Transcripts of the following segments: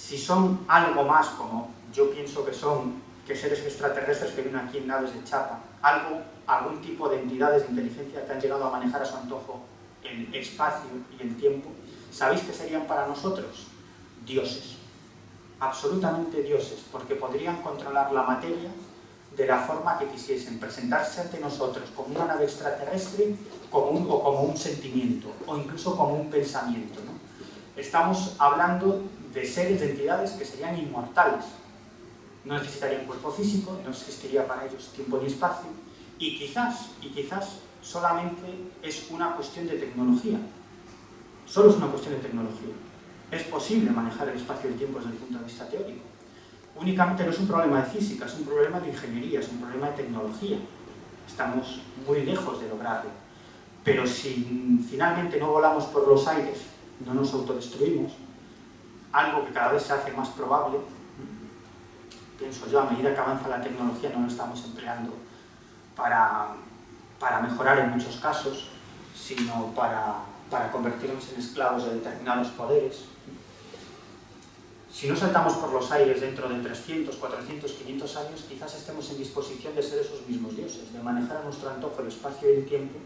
si son algo más, como yo pienso que son, que seres extraterrestres que vienen aquí en naves de chapa, algún tipo de entidades de inteligencia que han llegado a manejar a su antojo el espacio y el tiempo, ¿sabéis qué serían para nosotros? Dioses. Absolutamente dioses, porque podrían controlar la materia de la forma que quisiesen, presentarse ante nosotros como una nave extraterrestre o como un sentimiento, o incluso como un pensamiento, ¿no? Estamos hablando de seres, de entidades que serían inmortales. No necesitarían cuerpo físico, no existiría para ellos tiempo ni espacio, y quizás solamente es una cuestión de tecnología. Solo es una cuestión de tecnología. Es posible manejar el espacio y el tiempo desde el punto de vista teórico. Únicamente no es un problema de física, es un problema de ingeniería, es un problema de tecnología. Estamos muy lejos de lograrlo. Pero si finalmente no volamos por los aires, no nos autodestruimos, algo que cada vez se hace más probable, pienso yo, a medida que avanza la tecnología no lo estamos empleando para mejorar en muchos casos, sino para convertirnos en esclavos de determinados poderes. Si no saltamos por los aires dentro de 300, 400, 500 años, quizás estemos en disposición de ser esos mismos dioses, de manejar a nuestro antojo el espacio y el tiempo,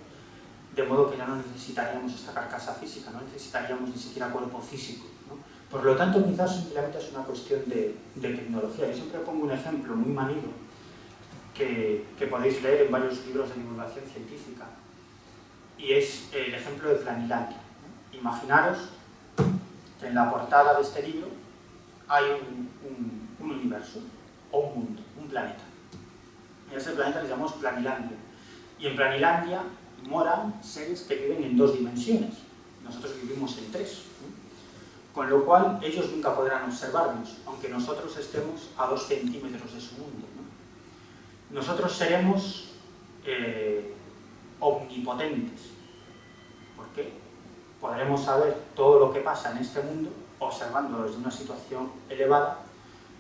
de modo que ya no necesitaríamos esta carcasa física, no necesitaríamos ni siquiera cuerpo físico, ¿no? Por lo tanto, quizás simplemente es una cuestión de tecnología. Yo siempre pongo un ejemplo muy manido que podéis leer en varios libros de divulgación científica, y es el ejemplo de Planilandia, ¿no? Imaginaros que en la portada de este libro hay un universo, o un mundo, un planeta. Y a ese planeta le llamamos Planilandia. Y en Planilandia moran seres que viven en 2 dimensiones. Nosotros vivimos en 3. Con lo cual, ellos nunca podrán observarnos, aunque nosotros estemos a 2 centímetros de su mundo, ¿no? Nosotros seremos omnipotentes. ¿Por qué? Podremos saber todo lo que pasa en este mundo observándolo desde una situación elevada,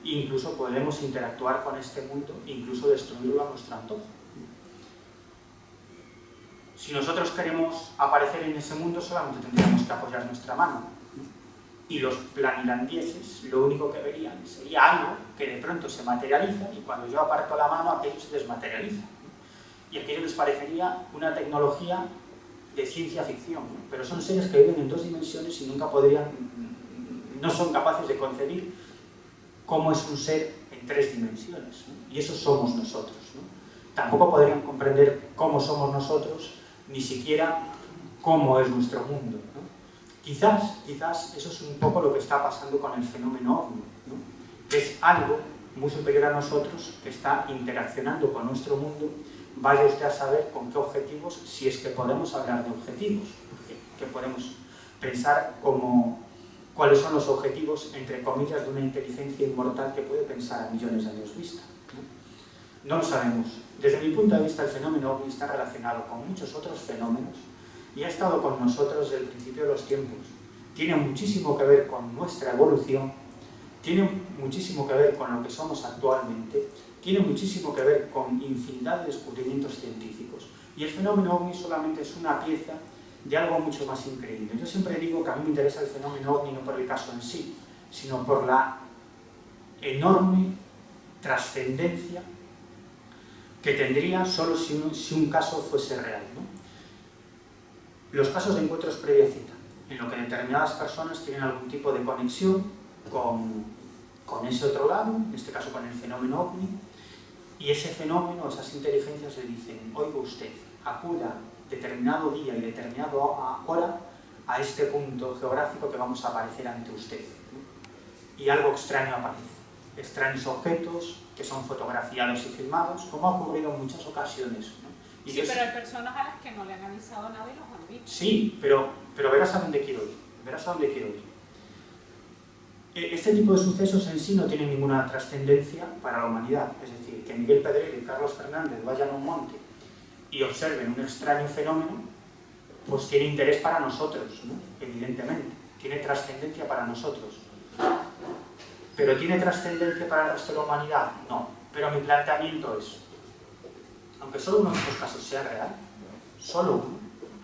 e incluso podremos interactuar con este mundo, incluso destruirlo a nuestro antojo. Si nosotros queremos aparecer en ese mundo, solamente tendríamos que apoyar nuestra mano. Y los planilandieses lo único que verían sería algo que de pronto se materializa, y cuando yo aparto la mano, aquello se desmaterializa. Y aquello les parecería una tecnología de ciencia ficción, ¿no? Pero son seres que viven en 2 dimensiones y nunca no son capaces de concebir cómo es un ser en 3 dimensiones, ¿no? Y eso somos nosotros, ¿no? Tampoco podrían comprender cómo somos nosotros, ni siquiera cómo es nuestro mundo, ¿no? Quizás eso es un poco lo que está pasando con el fenómeno ovni, ¿no? Que es algo muy superior a nosotros que está interaccionando con nuestro mundo. Vaya usted a saber con qué objetivos, si es que podemos hablar de objetivos, que podemos pensar cuáles son los objetivos, entre comillas, de una inteligencia inmortal que puede pensar a millones de años vista, ¿no? No lo sabemos. Desde mi punto de vista, el fenómeno ovni está relacionado con muchos otros fenómenos y ha estado con nosotros desde el principio de los tiempos. Tiene muchísimo que ver con nuestra evolución, tiene muchísimo que ver con lo que somos actualmente, tiene muchísimo que ver con infinidad de descubrimientos científicos. Y el fenómeno ovni solamente es una pieza de algo mucho más increíble. Yo siempre digo que a mí me interesa el fenómeno ovni no por el caso en sí, sino por la enorme trascendencia que tendría solo si un caso fuese real, ¿no? Los casos de encuentros previa cita, en lo que determinadas personas tienen algún tipo de conexión con ese otro lado, en este caso con el fenómeno ovni, y ese fenómeno, esas inteligencias le dicen: oiga usted, acuda determinado día y determinada hora a este punto geográfico que vamos a aparecer ante usted, ¿no? Y algo extraño aparece. Extraños objetos que son fotografiados y filmados, como ha ocurrido en muchas ocasiones, ¿no? Y sí, pero hay personas a las que no le han avisado nada y los han visto. Sí, pero verás a dónde quiero ir. Verás a dónde quiero ir. Este tipo de sucesos en sí no tienen ninguna trascendencia para la humanidad. Es decir, que Miguel Pedrero y Carlos Fernández vayan a un monte y observen un extraño fenómeno, pues tiene interés para nosotros, ¿no? Evidentemente. Tiene trascendencia para nosotros. ¿Pero tiene trascendencia para el resto de la humanidad? No. Pero mi planteamiento es, aunque solo uno de estos casos sea real, solo uno,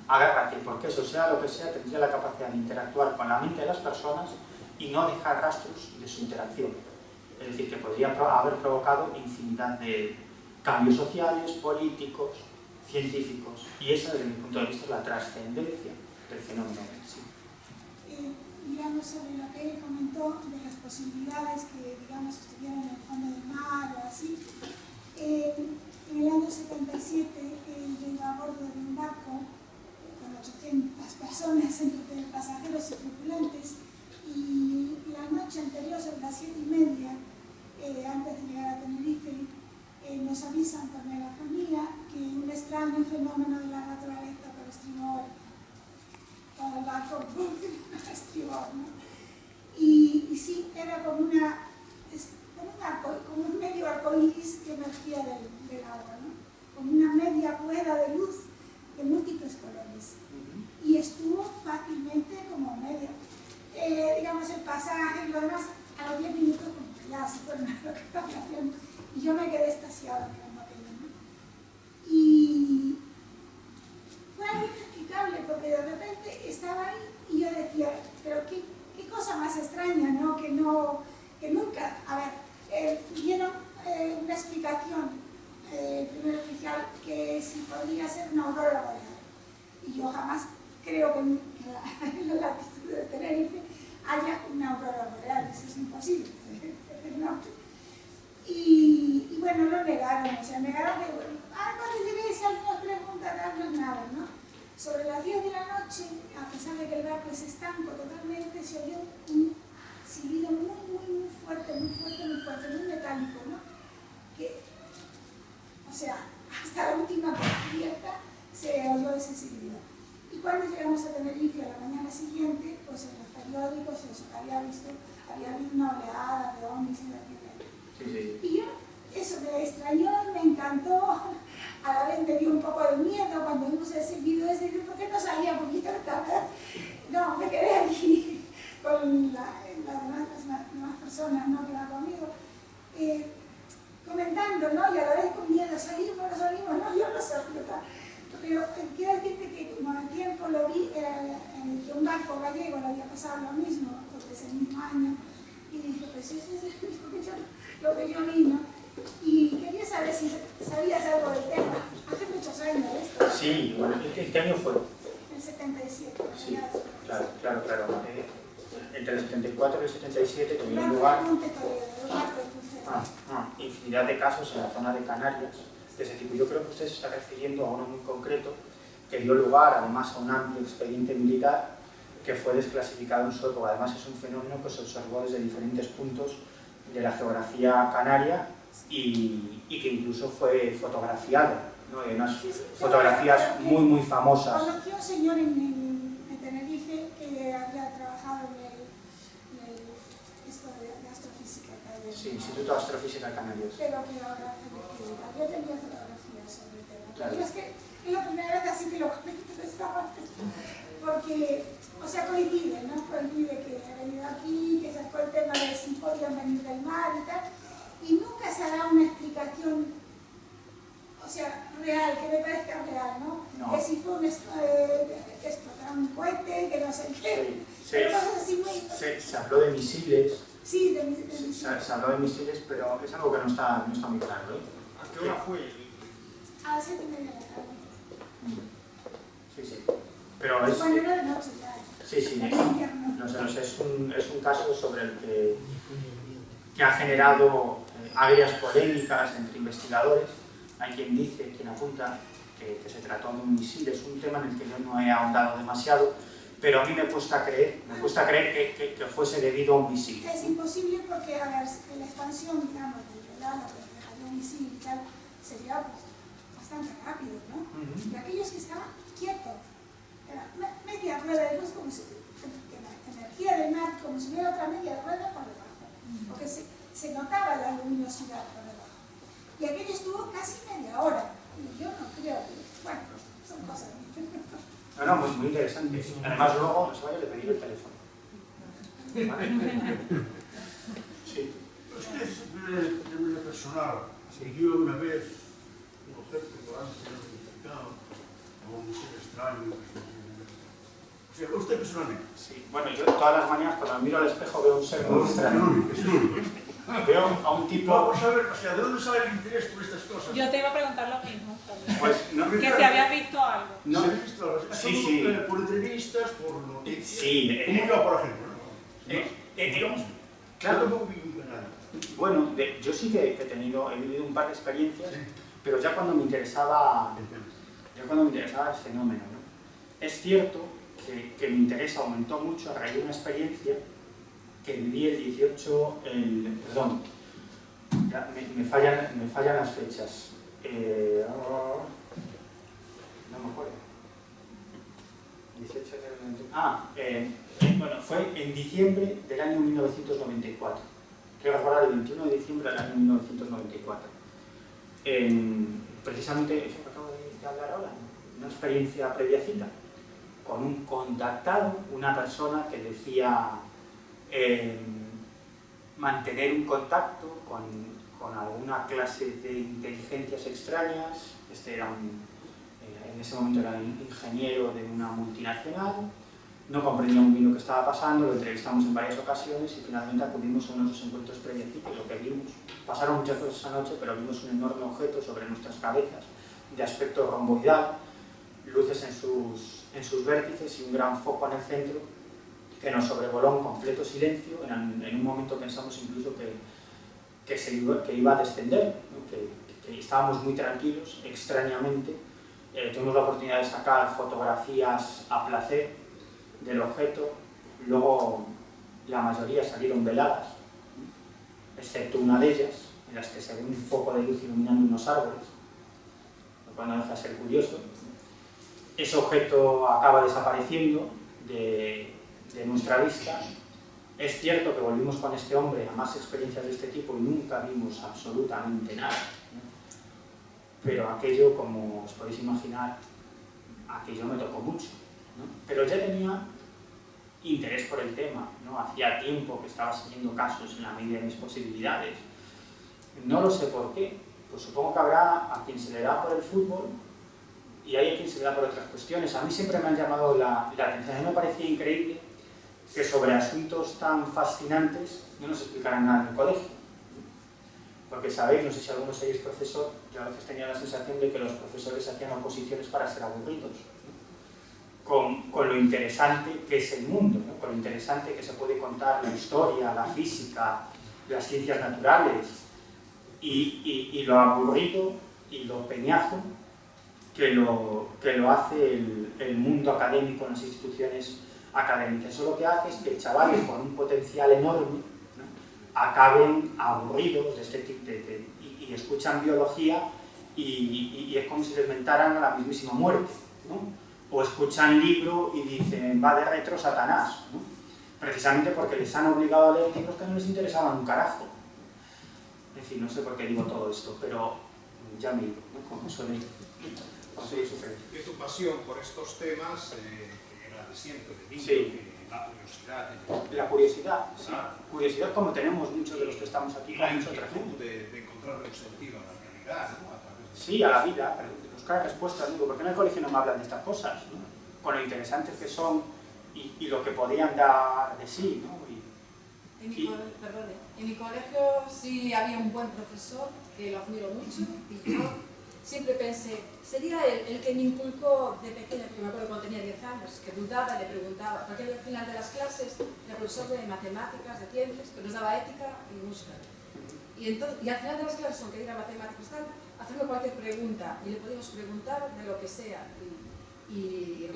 agárrate, porque eso sea lo que sea, tendría la capacidad de interactuar con la mente de las personas y no dejar rastros de su interacción. Es decir, que podría haber provocado infinidad de cambios sociales, políticos, científicos, y esa, desde mi punto de vista, es la trascendencia del fenómeno en sí. Digamos, sobre lo que él comentó de las posibilidades que, digamos, estuvieran en el fondo del mar o así, en el año 77 él llegó a bordo de un barco con 800 personas entre pasajeros y tripulantes, y la noche anterior, sobre las 7:30, antes de llegar a Tenerife, nos avisan por megafonía que un extraño fenómeno de la naturaleza por estribor, por el barco por estribor, ¿no? Y sí, era como un medio arcoíris que emergía del agua, ¿no? Como una media rueda de luz de múltiples colores. Y estuvo fácilmente como medio. Digamos, el pasaje y lo demás, a los 10 minutos, como que ya se fueron a lo que estaban haciendo. Y yo me quedé extasiada mirando aquello, ¿no? Y fue algo inexplicable, porque de repente estaba ahí y yo decía, pero qué cosa más extraña, ¿no? Que nunca, a ver, dieron una explicación, primer oficial, que si podría ser una aurora boreal. Y yo jamás creo que en la latitud de Tenerife haya una aurora boreal, eso es imposible. ¿No? Y bueno, lo negaron, o sea, negaron que, cuando llegué, si alguien nos pregunta, darnos nada, ¿no? Sobre las 10 de la noche, a pesar de que el barco es estanco totalmente, se oyó un silbido muy fuerte, muy metálico, ¿no? Que, o sea, hasta la última cubierta se oyó ese silbido. Y cuando llegamos a Tenerife a la mañana siguiente, pues en los periódicos eso, había habido una oleada de ovnis y de aquello. Sí. Y yo, eso me extrañó, me encantó, a la vez me dio un poco de miedo cuando vimos el silbido ese, ¿por qué no salía un poquito tarde? No, me quedé aquí con las demás personas, ¿no?, que van conmigo, comentando, ¿no?, y a la vez con miedo, salimos, no, yo no sabía. Pero quiero decirte que como el tiempo lo vi, que un barco gallego le había pasado lo mismo, porque ese mismo año, y dije, pues eso es lo que yo vi, ¿no? Y quería saber si sabías algo del tema. Hace muchos años esto. Sí, bueno, ¿qué año fue? El 77. Sí, claro. Entre el 74 y el 77 tuvieron lugar infinidad de casos en la zona de Canarias de ese tipo. Yo creo que usted se está refiriendo a uno muy concreto que dio lugar además a un amplio expediente militar que fue desclasificado en su época. Además es un fenómeno que se observó desde diferentes puntos de la geografía canaria y que incluso fue fotografiado, ¿no? Hay unas fotografías muy famosas. Conocí a un señor en Tenerife que había trabajado en esto de astrofísica. Sí, Instituto de Astrofísica de Canarias. Pero que ahora yo tenía fotografías sobre el tema. Claro. Y es que es la primera vez así que lo comento esta parte. Porque, o sea, coincide, ¿no? Coincide que he venido aquí, que sacó el tema de si podían venir del mar y tal, y nunca se da una explicación, o sea, real, que me parezca real, ¿no? Que si fue que explotaron un cohete, que no sé qué, pero cosas así muy... Se habló de misiles. Sí, de misiles. Se habló de misiles, pero es algo que no está muy claro, ¿eh? ¿A qué hora fue? A las 7:30 de la tarde. Sí. Pero es... Bueno, era de noche ya. Sí, es un caso sobre el que ha generado agrias polémicas entre investigadores. Hay quien dice, quien apunta que se trató de un misil. Es un tema en el que yo no he ahondado demasiado, pero a mí me cuesta creer que fuese debido a un misil. Es imposible porque, a ver, la expansión, digamos, del verano, de un misil y tal, sería bastante rápido, ¿no? Y aquellos que estaban quietos, era media rueda de luz, como si la energía del mar, como si hubiera otra media rueda por debajo, porque se notaba la luminosidad por debajo. Y aquello estuvo casi media hora, y yo no creo que, bueno, son cosas. No, muy interesante. Además luego, no se vaya a pedir el teléfono. ¿Vale? Sí. Es de vida personal. Yo una vez, un objeto antes no identificado, o un ser extraño, O sea, usted personalmente. Sí, bueno, yo todas las mañanas cuando me miro al espejo veo un ser muy extraño. Veo a un tipo... Vamos a ver, o sea, ¿de dónde sale el interés por estas cosas? Yo te iba a preguntar lo mismo también. Pues no, Que si habías visto algo. no, ¿Se ha visto algo? Sí, sí. Por entrevistas, por noticias. Sí, Como yo, por ejemplo, ¿no? Digamos, claro. yo tampoco vivo en nada. Bueno, yo sí que he vivido un par de experiencias, Sí. pero ya cuando me interesaba el fenómeno, ¿no? Es cierto que mi interés aumentó mucho a raíz de una experiencia que viví el 18, perdón, ya me fallan las fechas. No me acuerdo. 18 de... bueno, fue en diciembre del año 1994. Quiero recordar el 21 de diciembre del año 1994. Precisamente eso que acabo de hablar ahora, una experiencia previacita, con un contactado, una persona que decía mantener un contacto con alguna clase de inteligencias extrañas. Este era en ese momento era ingeniero de una multinacional, no comprendía muy bien lo que estaba pasando, lo entrevistamos en varias ocasiones y finalmente acudimos a unos encuentros previacitos. Lo que vimos, pasaron muchas cosas esa noche, pero vimos un enorme objeto sobre nuestras cabezas, de aspecto romboidal, luces en sus vértices y un gran foco en el centro que nos sobrevoló en completo silencio. En un momento pensamos incluso que iba a descender, ¿no? que estábamos muy tranquilos. Extrañamente tuvimos la oportunidad de sacar fotografías a placer del objeto. Luego la mayoría salieron veladas, excepto una de ellas, en las que se ve un foco de luz iluminando unos árboles, lo cual no deja de ser curioso. Ese objeto acaba desapareciendo de nuestra vista. Es cierto que volvimos con este hombre a más experiencias de este tipo y nunca vimos absolutamente nada, ¿no? Pero aquello, como os podéis imaginar, aquello me tocó mucho, ¿no? Pero ya tenía interés por el tema, ¿no? Hacía tiempo que estaba siguiendo casos en la medida de mis posibilidades. No lo sé por qué, pues supongo que habrá a quien se le da por el fútbol y hay a quien se le da por otras cuestiones. A mí siempre me han llamado la atención. A mí me parecía increíble que sobre asuntos tan fascinantes no nos explicaran nada en el colegio. Porque sabéis, no sé si alguno sois profesor, yo a veces tenía la sensación de que los profesores hacían oposiciones para ser aburridos, ¿no? Con lo interesante que es el mundo, ¿no? Con lo interesante que se puede contar la historia, la física, las ciencias naturales, y lo aburrido y lo peñazo que lo hace el mundo académico en las instituciones académicas. Eso lo que hace es que chavales con un potencial enorme, ¿no?, acaben aburridos de este tipo y escuchan biología y es como si les mentaran a la mismísima muerte, ¿no? O escuchan libro y dicen, va de retro Satanás, ¿no? Precisamente porque les han obligado a leer libros que no les interesaban un carajo. En fin, no sé por qué digo todo esto, pero ya me digo, ¿no? Como suele suceder. Y tu pasión por estos temas, que era de siempre, de niño, Sí. la curiosidad. La curiosidad, sí. Claro. Curiosidad como tenemos muchos de los que estamos aquí, Y con la mucha otra inquietud gente. de encontrarle un sentido a la realidad, ¿no? A través de... Sí, a la vida, pero buscar respuestas. Digo, ¿por qué en el colegio no me hablan de estas cosas, ¿no? Con lo interesantes que son y lo que podrían dar de sí, ¿no? En mi colegio sí había un buen profesor que lo admiro mucho y yo siempre pensé, sería él el que me inculcó de pequeña, porque me acuerdo cuando tenía 10 años, que dudaba y le preguntaba, porque al final de las clases era profesor de matemáticas, de ciencias, que nos daba ética y música. Y al final de las clases, aunque diera matemáticas y tal, hacerme cualquier pregunta y le podíamos preguntar de lo que sea y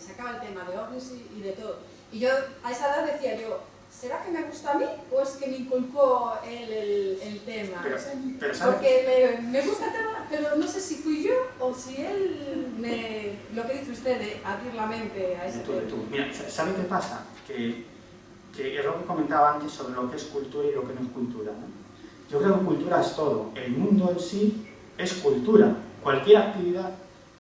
sacaba el tema de ovnis y de todo. Y yo a esa edad decía yo, ¿será que me gusta a mí o es que me inculcó él el tema? Pero ¿sabes? Porque me gusta el tema, pero no sé si fui yo o si él lo que dice usted de abrir la mente a ese tema. Mira, ¿sabe qué pasa? Que es lo que comentaba antes sobre lo que es cultura y lo que no es cultura, ¿no? Yo creo que cultura es todo. El mundo en sí es cultura. Cualquier actividad